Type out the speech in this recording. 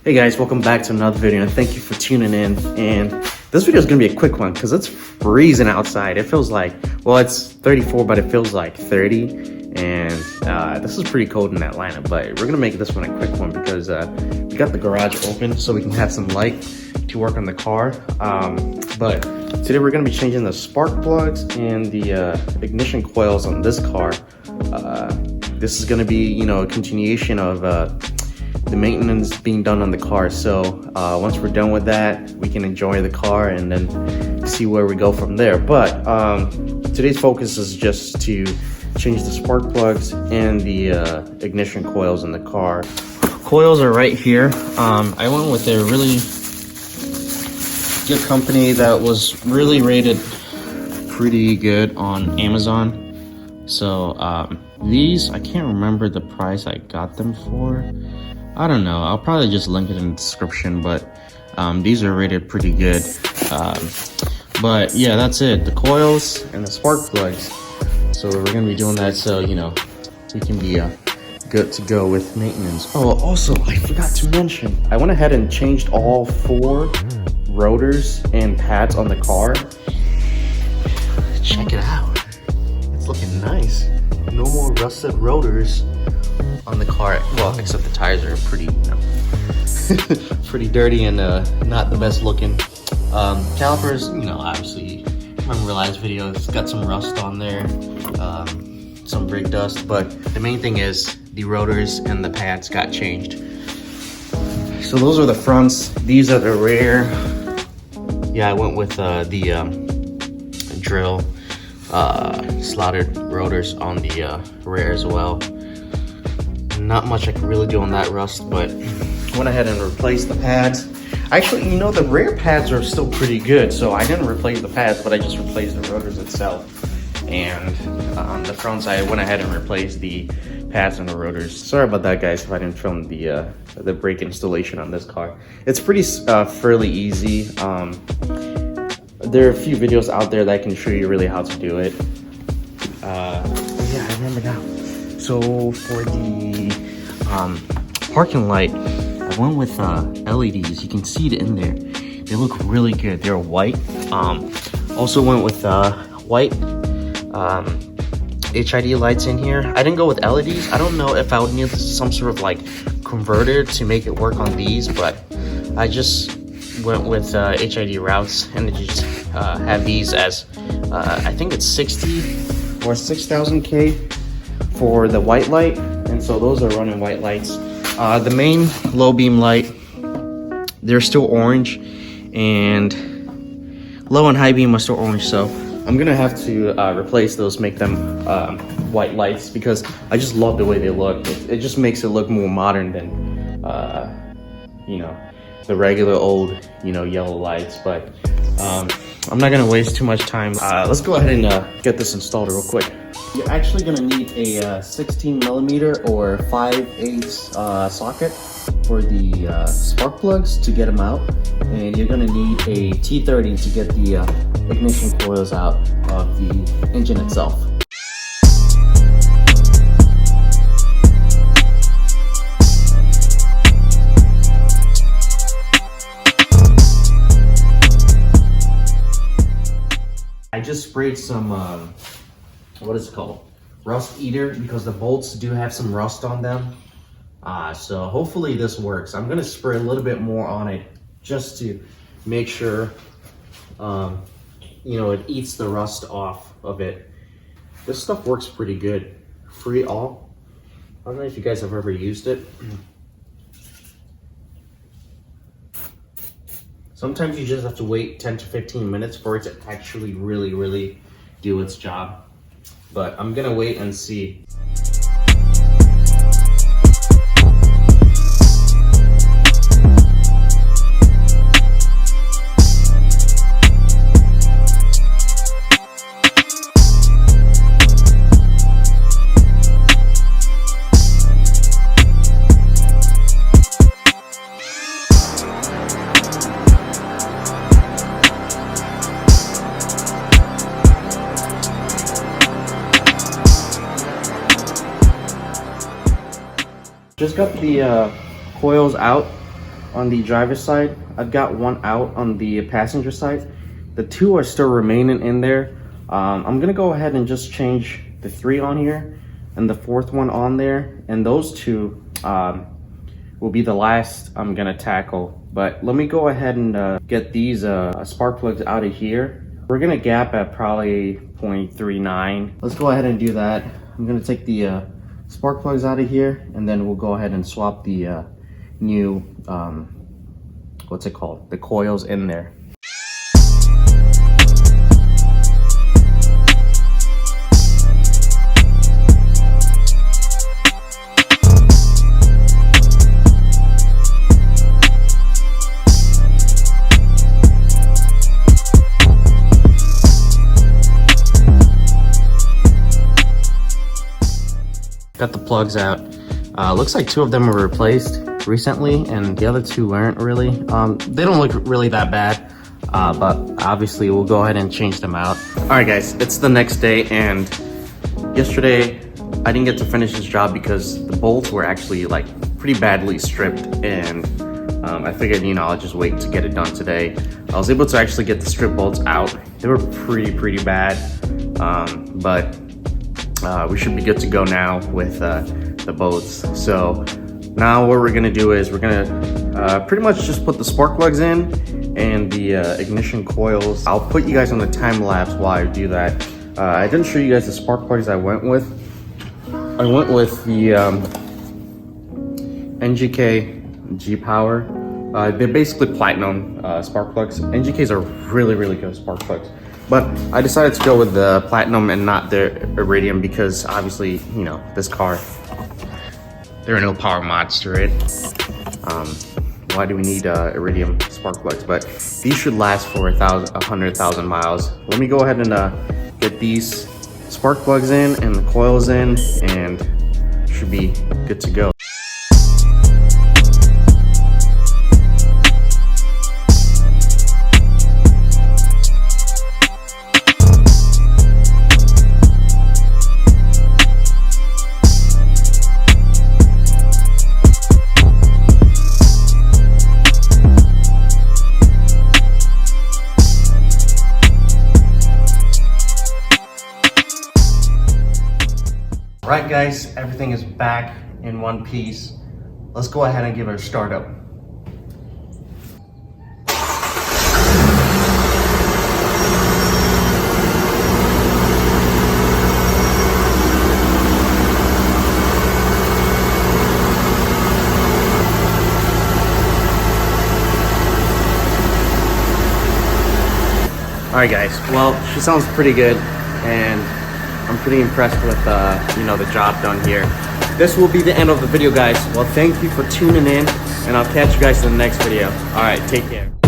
Hey guys, welcome back to another video and thank you for tuning in. And this video is gonna be a quick one because it's freezing outside. It feels like, well, it's 34, but it feels like 30. And this is pretty cold in Atlanta, but we're gonna make this one a quick one because we got the garage open so we can have some light to work on the car. But today we're gonna be changing the spark plugs and the ignition coils on this car. This is gonna be, you know, a continuation of the maintenance being done on the car. So once we're done with that, we can enjoy the car and then see where we go from there. But today's focus is just to change the spark plugs and the ignition coils in the car. Coils are right here. I went with a really good company that was really rated pretty good on Amazon. So these, I can't remember the price I got them for. I don't know, I'll probably just link it in the description, but these are rated pretty good. But yeah, that's it, the coils and the spark plugs. So we're gonna be doing that so, you know, we can be good to go with maintenance. Oh, also, I forgot to mention, I went ahead and changed all 4 rotors and pads on the car. Check it out, it's looking nice. No more rusted rotors on the car, well, except the tires are pretty, you know, pretty dirty and not the best looking. Calipers, you know, obviously, remember last video, it's got some rust on there, some brake dust, but the main thing is the rotors and the pads got changed. So those are the fronts, these are the rear. Yeah, I went with the drill slotted rotors on the rear as well. Not much I can really do on that rust, but went ahead and replaced the pads. Actually, you know, the rear pads are still pretty good, so I didn't replace the pads, but I just replaced the rotors itself. And on the fronts, I went ahead and replaced the pads and the rotors. Sorry about that, guys, if I didn't film the brake installation on this car. It's pretty fairly easy. There are a few videos out there that can show you really how to do it. Yeah, I remember now. So for the parking light, I went with LEDs. You can see it in there. They look really good. They're white. Also went with white HID lights in here. I didn't go with LEDs. I don't know if I would need some sort of like converter to make it work on these, but I just went with HID routes and just have these as I think it's 60 or 6,000 K for the white light, and so those are running white lights. The main low beam light, they're still orange, and low and high beam are still orange, so I'm gonna have to replace those, make them white lights, because I just love the way they look. It just makes it look more modern than you know, the regular old, you know, yellow lights. But I'm not gonna waste too much time. Let's go ahead and get this installed real quick. You're actually gonna need a 16mm or 5/8 socket for the spark plugs to get them out, and you're gonna need a T30 to get the ignition coils out of the engine itself. I just sprayed some what is it called? Rust eater, because the bolts do have some rust on them. So hopefully this works. I'm gonna spray a little bit more on it just to make sure, you know, it eats the rust off of it. This stuff works pretty good. Free all. I don't know if you guys have ever used it. Sometimes you just have to wait 10 to 15 minutes for it to actually really do its job. But I'm gonna wait and see. Just got the coils out on the driver's side. I've got one out on the passenger side. The 2 are still remaining in there. I'm gonna go ahead and just change the 3 on here and the 4th one on there, and those 2 will be the last I'm gonna tackle. But let me go ahead and get these spark plugs out of here. We're gonna gap at probably 0.39. Let's go ahead and do that. I'm gonna take the spark plugs out of here, and then we'll go ahead and swap the new what's it called, the coils in there. Got the plugs out. Looks like 2 of them were replaced recently, and the other 2 weren't really. They don't look really that bad, but obviously we'll go ahead and change them out. All right, guys, it's the next day, and yesterday I didn't get to finish this job because the bolts were actually like pretty badly stripped, and I figured, you know, I'll just wait to get it done today. I was able to actually get the strip bolts out. They were pretty bad, but we should be good to go now with the bolts. So now what we're gonna do is we're gonna pretty much just put the spark plugs in and the ignition coils. I'll put you guys on the time lapse while I do that. I didn't show you guys the spark plugs I went with. I went with the NGK G-Power. They're basically platinum spark plugs. NGKs are really good spark plugs. But I decided to go with the platinum and not the iridium because obviously, you know, this car, there are no power mods to it. Why do we need iridium spark plugs? But these should last for 100,000 miles. Let me go ahead and get these spark plugs in and the coils in, and should be good to go. Right, guys, everything is back in one piece. Let's go ahead and give it a start up. All right, guys, well, she sounds pretty good, and I'm pretty impressed with, you know, the job done here. This will be the end of the video, guys. Well, thank you for tuning in, and I'll catch you guys in the next video. All right, take care.